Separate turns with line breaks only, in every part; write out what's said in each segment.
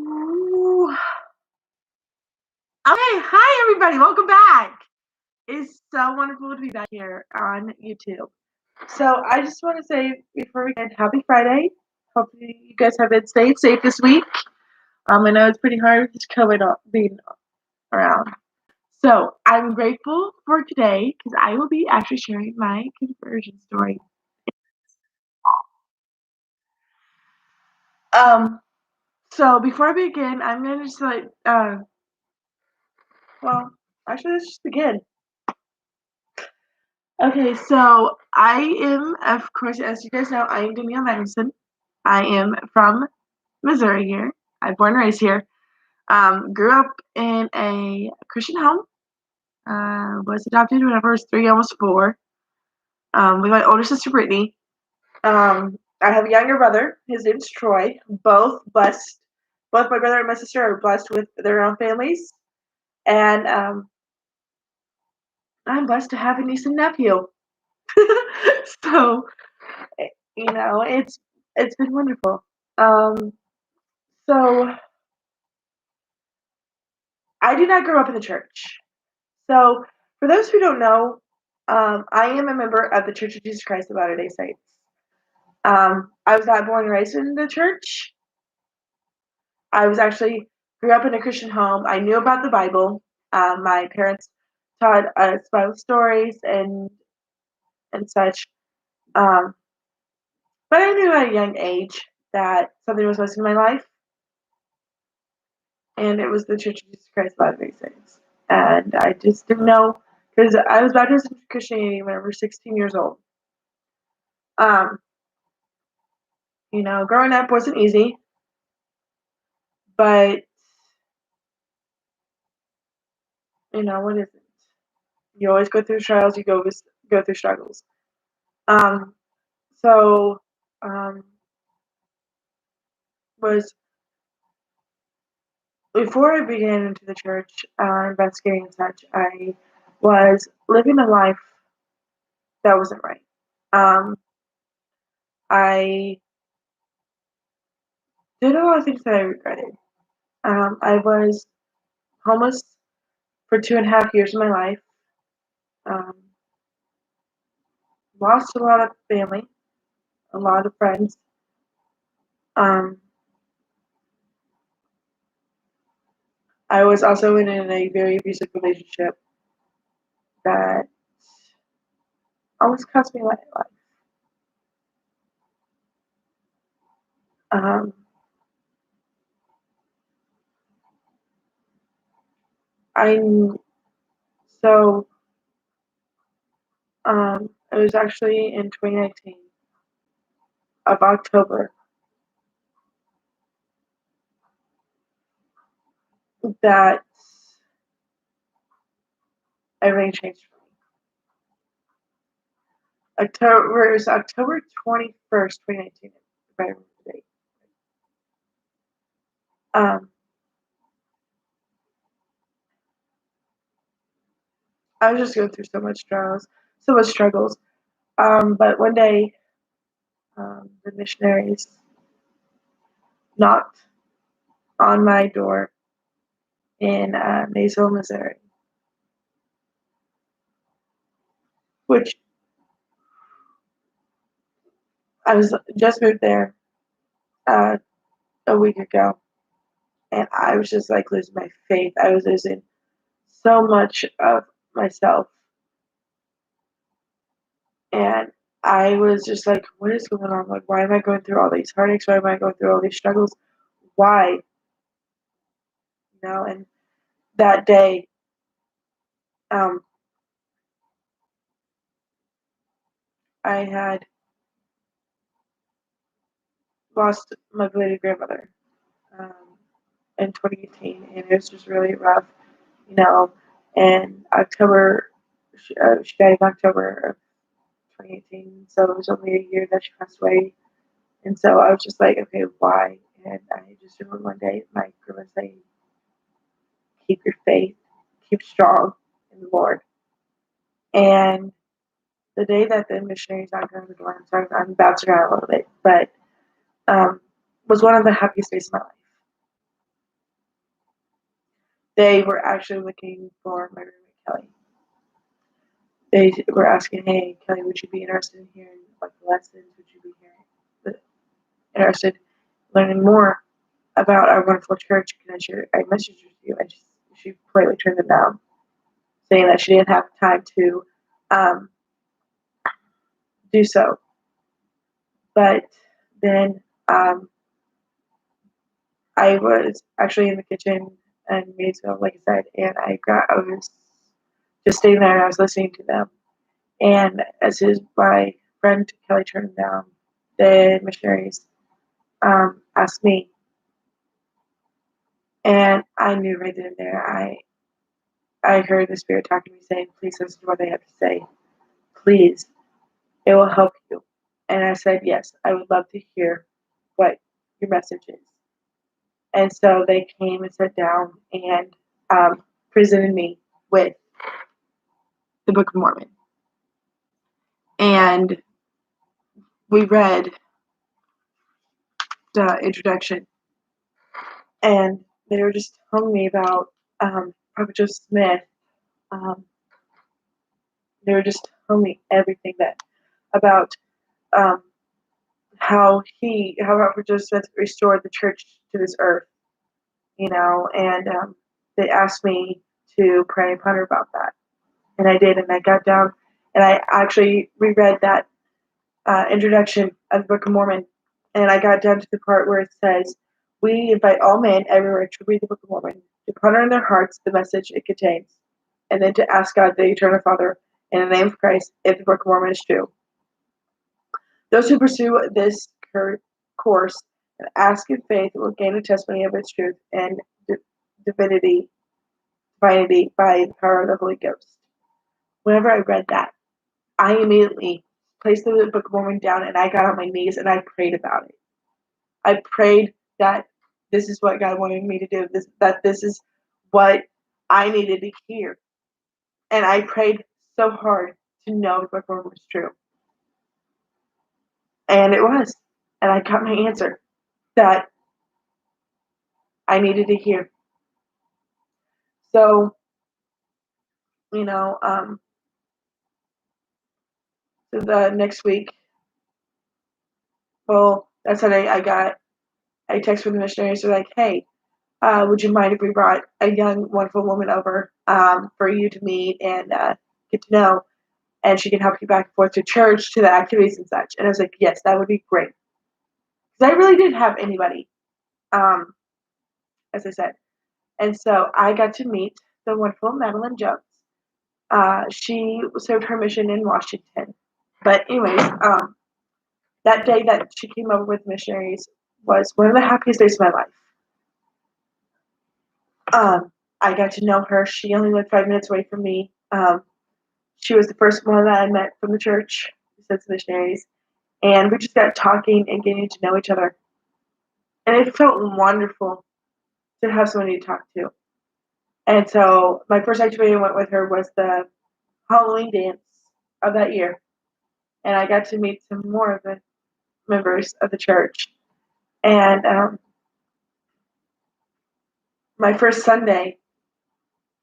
Ooh. Okay, hi everybody, welcome back. It's so wonderful to be back here on YouTube. So I just want to say before we begin, happy Friday. Hopefully you guys have been staying safe this week. I know it's pretty hard with COVID being around. So I'm grateful for today because I will be actually sharing my conversion story. Um, so before I begin, I'm gonna just well, actually let's just begin. Okay, so I am, of course, as you guys know, I am Danielle Madison. I am from Missouri here. I'm born and raised here. Grew up in a Christian home. Was adopted whenever I was 3, almost 4. With my older sister Brittany. I have a younger brother. His name's Troy. Both blessed. Both my brother and my sister are blessed with their own families, and I'm blessed to have a niece and nephew. So it's been wonderful. Um, so I did not grow up in the church. So for those who don't know, I am a member of the Church of Jesus Christ of Latter-day Saints. I was not born and raised in the church. I was actually grew up in a Christian home. I knew about the Bible. My parents taught us Bible stories and such. Um, but I knew at a young age that something was missing in my life, and it was the Church of Jesus Christ of Latter-day Saints. And I just didn't know because I was baptized in Christianity when I was 16 years old. Um, growing up wasn't easy, but what isn't? You always go through trials. You go through struggles. Um, so was before I began into the church, investigating and such. I was living a life that wasn't right. Um, I did a lot of things that I regretted. I was homeless for 2.5 years of my life. Um, Lost a lot of family, a lot of friends. Um, I was also in a very abusive relationship that almost cost me my life. Um, I so it was actually in 2019 of October that everything changed for me. October it was October 21st, 2019, if I remember the date. Um, I was just going through so much trials, so much struggles. But one day, the missionaries knocked on my door in Maysville, Missouri, which I was just moved there uh, a week ago, and I was just like losing my faith. I was losing so much of myself, and I was just like, "What is going on? Like, why am I going through all these heartaches? Why am I going through all these struggles? Why?" And that day, um, I had lost my belated grandmother um, in 2018, and it was just really rough, you know. And October, she died in October of 2018, so it was only a year that she passed away. And so I was just like, okay, why? And I just remember one day my grandma saying, keep your faith, keep strong in the Lord. And the day that the missionaries knocked on the door, I'm bouncing around a little bit, but was one of the happiest days of my life. they were actually looking for my roommate Kelly. They were asking, "Hey, Kelly, would you be interested in hearing like the lessons? Would you be interested in learning more about our wonderful church? Can I messaged you?" And she politely turned it down, saying that she didn't have time to um, do so. But then I was actually in the kitchen and made some, like I said, and I was just sitting there and I was listening to them. And as soon as my friend Kelly turned down, the missionaries asked me, and I knew right then and there. I heard the Spirit talking to me saying, "Please listen to what they have to say. Please, it will help you." And I said, "Yes, I would love to hear what your message is." And so they came and sat down and presented me with the Book of Mormon. And we read the introduction, and they were just telling me about Prophet Joseph Smith. Um, they were just telling me everything that about um, how Prophet Joseph Smith restored the church to this earth, and they asked me to pray and ponder about that, and I did, and I got down, and I actually reread that introduction of the Book of Mormon, and I got down to the part where it says, "We invite all men everywhere to read the Book of Mormon, to ponder in their hearts the message it contains, and then to ask God, the Eternal Father, in the name of Christ, if the Book of Mormon is true. Those who pursue this course and ask in faith will gain a testimony of its truth and divinity by the power of the Holy Ghost." Whenever I read that, I immediately placed the Book of Mormon down and I got on my knees and I prayed about it. I prayed that this is what God wanted me to do, that this is what I needed to hear. And I prayed so hard to know the Book of Mormon was true. And it was. And I got my answer that I needed to hear. So, so the next week, well, that's when I got a text from the missionaries. They're like, "Hey, would you mind if we brought a young, wonderful woman over for you to meet and get to know? And she can help you back and forth to church, to the activities and such." And I was like, "Yes, that would be great." Because I really didn't have anybody, um, as I said. And so I got to meet the wonderful Madeline Jones. She served her mission in Washington. But anyways, that day that she came over with missionaries was one of the happiest days of my life. I got to know her. She only lived 5 minutes away from me. She was the first one that I met from the church, since missionaries, and we just got talking and getting to know each other. And it felt wonderful to have somebody to talk to. And so my first activity I went with her was the Halloween dance of that year. And I got to meet some more of the members of the church. And my first Sunday,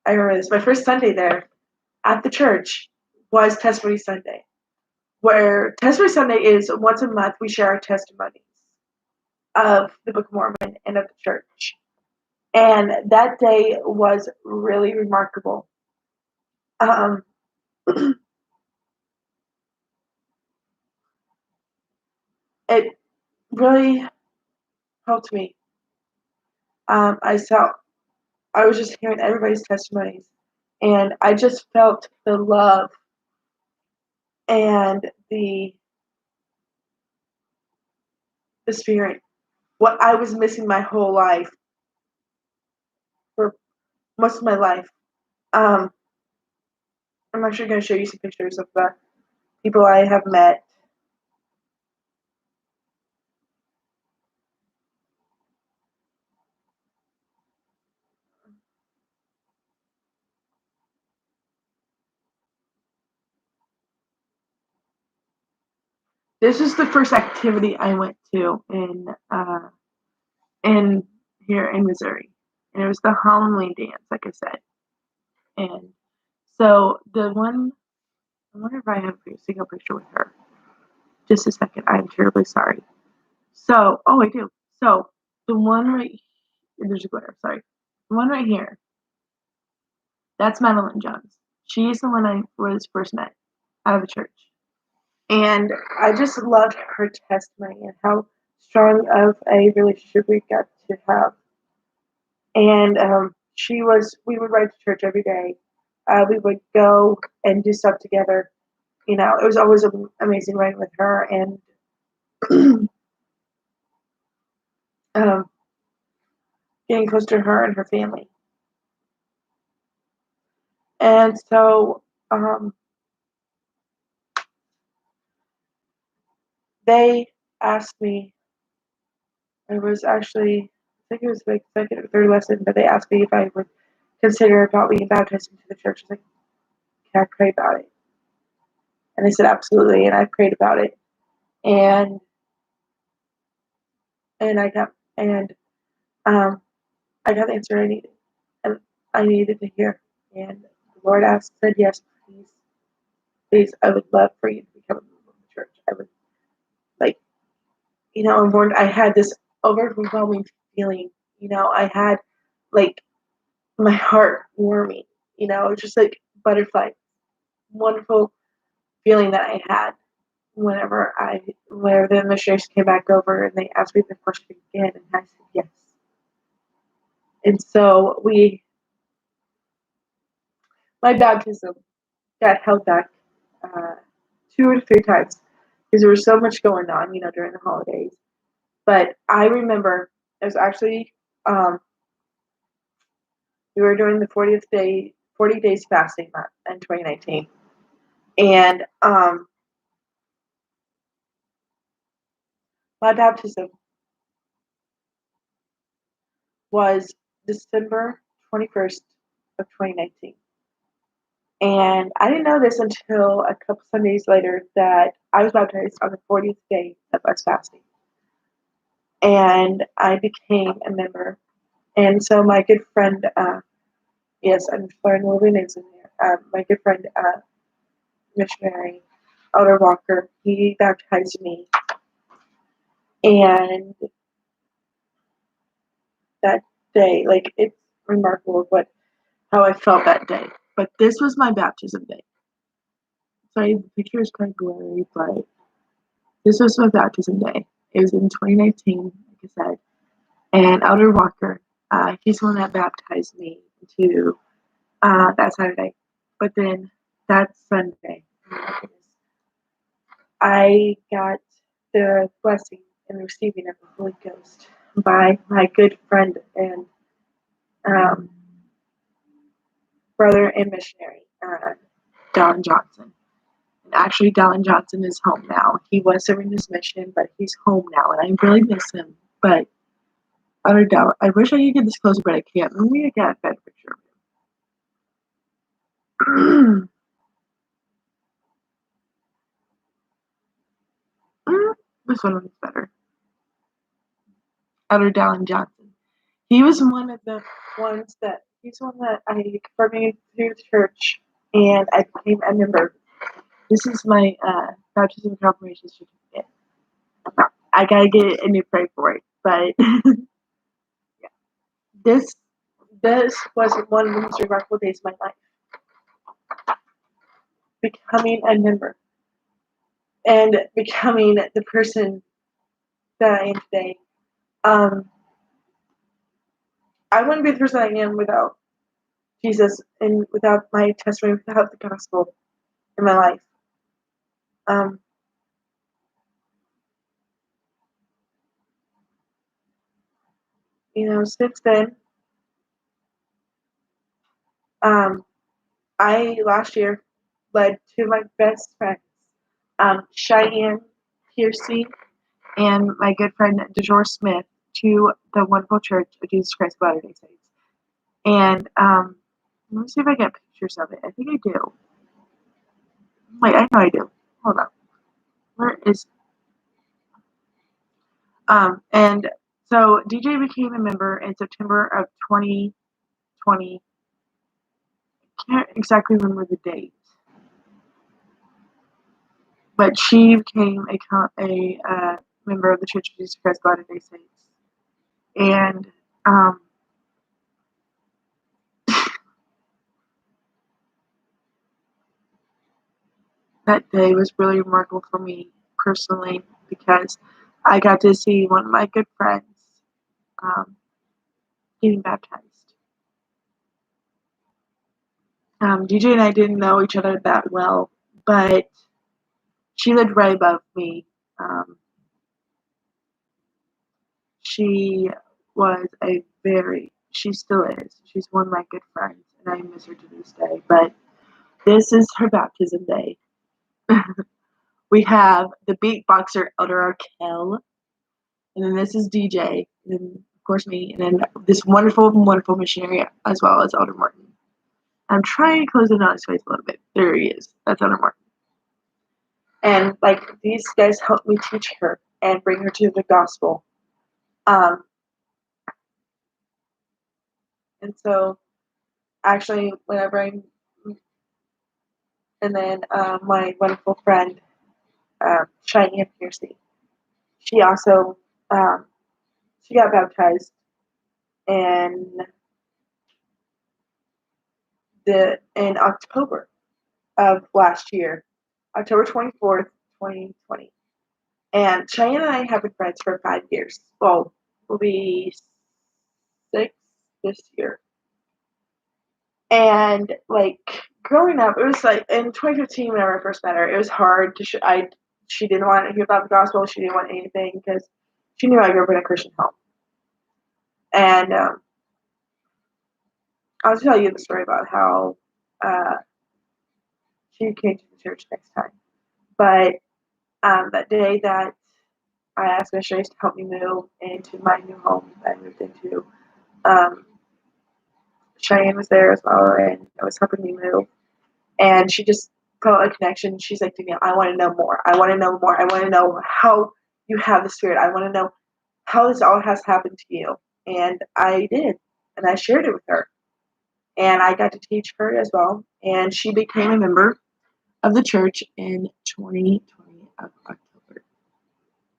I remember this, my first Sunday there at the church was Testimony Sunday, where Testimony Sunday is once a month we share our testimonies of the Book of Mormon and of the church. And that day was really remarkable. It really helped me. I was just hearing everybody's testimonies, and I just felt the love and the spirit. What I was missing my whole life, for most of my life. Um, I'm actually going to show you some pictures of the people I have met. This is the first activity I went to in here in Missouri. and it was the Halloween dance, like I said. And so I wonder if I have a single picture with her. Just a second, I'm terribly sorry. So, oh, I do. So the one right here, there's a glitter, sorry. The one right here, that's Madeline Jones. She's the one I was first met out of the church. And I just loved her testimony and how strong of a relationship we got to have. And we would ride to church every day. We would go and do stuff together. You know, it was always an amazing riding with her and getting close to her and her family. And so they asked me, it was actually, I think it was like second or third lesson, but they asked me if I would consider about being baptized into the church. I was like, can I pray about it? And they said, absolutely. And I prayed about it. And I got the answer I needed. And I needed to hear. And the Lord said, yes, please, I would love for you to become a member of the church. I would I had this overwhelming feeling, I had like my heart warming, just like butterfly, wonderful feeling that I had whenever the missionaries came back over and they asked me the question again, and I said yes. And so my baptism got held back 2 or 3 times because there was so much going on, during the holidays. But I remember it was actually we were doing the 40 days fasting month in 2019, and my baptism was December 21st of 2019. And I didn't know this until a couple Sundays later that I was baptized on the 40th day of us fasting. And I became a member. And so my good friend, yes, I'm throwing a little bit names in there. My good friend, missionary, Elder Walker, he baptized me. And that day, like, it's remarkable how I felt that day. But this was my baptism day. Sorry, the picture is kind of blurry, but this was my baptism day. It was in 2019, like I said. And Elder Walker, he's the one that baptized me to that Saturday. But then that Sunday, I got the blessing and receiving of the Holy Ghost by my good friend and brother and missionary, Dallin Johnson. And actually, Dallin Johnson is home now. He was serving his mission, but he's home now, and I really miss him. But Elder Dallin, I wish I could get this closer, but I can't. Maybe I got a better picture of him. This one looks better. Elder Dallin Johnson. He was one of the ones that he's one that I confirmed through the church, and I became a member. This is my baptism confirmation certificate. I gotta get a new prayer for it, but yeah. This was one of the most remarkable days of my life. Becoming a member and becoming the person that I am today. I wouldn't be the person I am without Jesus and without my testimony, without the gospel in my life. Since then, I last year led two of my best friends, Cheyenne Piercy and my good friend DeJour Smith, to the wonderful Church of Jesus Christ of Latter-day Saints. And let me see if I get pictures of it. I think I do. Wait, I know I do. Hold on. Where is? And So DJ became a member in September of 2020. Can't exactly remember the date, but she became a member of the Church of Jesus Christ of Latter-day Saints, and that day was really remarkable for me personally because I got to see one of my good friends getting baptized. DJ and I didn't know each other that well, but she lived right above me. She was she still is. She's one of my good friends, and I miss her to this day. But this is her baptism day. We have the beatboxer Elder Arkell, and then this is DJ, and then of course me, and then this wonderful, wonderful missionary as well as Elder Martin. I'm trying to close in on his face a little bit. There he is. That's Elder Martin. And like these guys helped me teach her and bring her to the gospel. And so actually whenever I'm and then my wonderful friend Cheyenne Piercy, she also she got baptized in October of last year, October 24th, 2020. And Cheyenne and I have been friends for 5 years. Well, we'll be 6 this year. And like growing up, it was like in 2015 whenever I first met her, it was hard to. She didn't want to hear about the gospel. She didn't want anything because she knew I grew up in a Christian home. And I'll tell you the story about how she came to the church next time. But that day that I asked missionaries to help me move into my new home that I moved into, Cheyenne was there as well, and I was helping me move. And she just felt a connection. She's like, Danielle, I want to know more. I want to know more. I want to know how you have the Spirit. I want to know how this all has happened to you. And I did. And I shared it with her. And I got to teach her as well. And she became a member of the church in 2020 of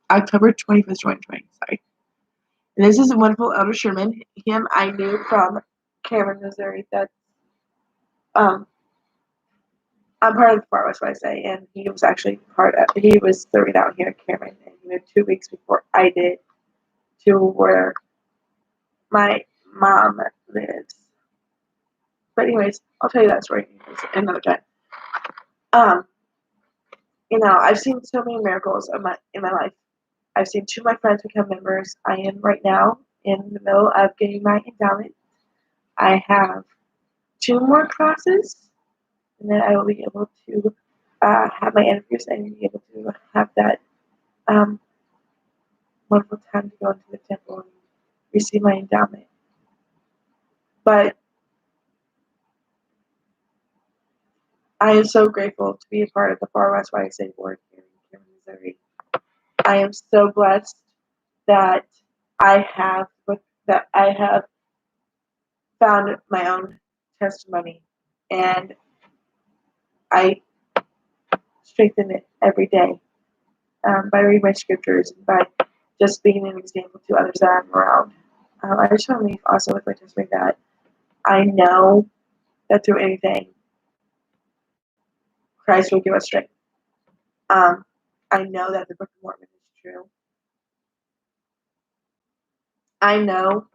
October 25th, 2020. Sorry. And this is a wonderful Elder Sherman. Him I knew from Cameron, Missouri. That's I'm part of the Far West YSA, and he was actually he was serving out here in Cameron, and he moved 2 weeks before I did to where my mom lives. But anyways, I'll tell you that story another time. I've seen so many miracles in my life. I've seen 2 of my friends become members. I am right now in the middle of getting my endowment. I have 2 more classes, and then I will be able to have my interviews and be able to have that wonderful time to go into the temple and receive my endowment. But I am so grateful to be a part of the Far West YSA board here in Cameron, Missouri. I am so blessed that I have found my own testimony, and I strengthen it every day by reading my scriptures and by just being an example to others that I'm around. I just want to leave also with my testimony that I know that through anything, Christ will give us strength. I know that the Book of Mormon is true. I know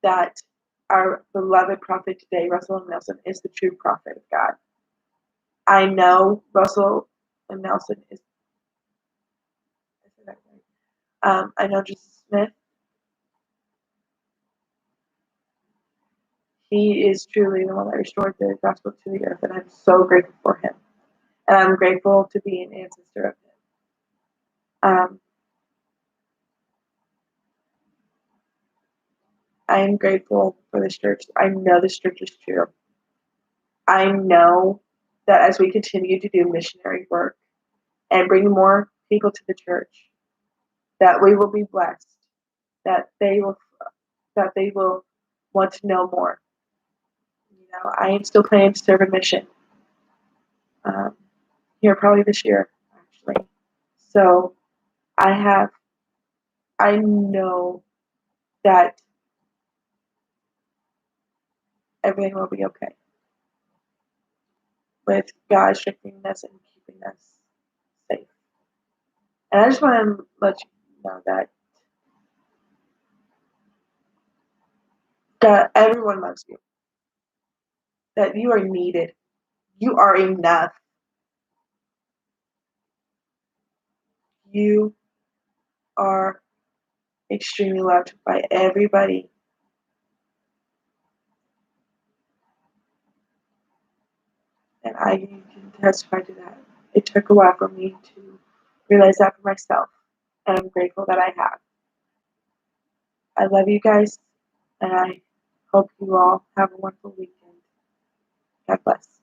that our beloved prophet today, Russell M. Nelson, is the true prophet of God. I know Russell M. Nelson is. I know Jesus Smith. He is truly the one that restored the gospel to the earth, and I'm so grateful for him. And I'm grateful to be an ancestor of him. I am grateful for this church. I know this church is true. I know that as we continue to do missionary work and bring more people to the church, that we will be blessed that they will want to know more. I am still planning to serve a mission um, here probably this year, actually. So I have, I know that everything will be okay with God strengthening us and keeping us safe. And I just want to let you know that everyone loves you, that you are needed, you are enough, you are extremely loved by everybody. And I can testify to that. It took a while for me to realize that for myself, and I'm grateful that I have. I love you guys, and I hope you all have a wonderful weekend. God bless.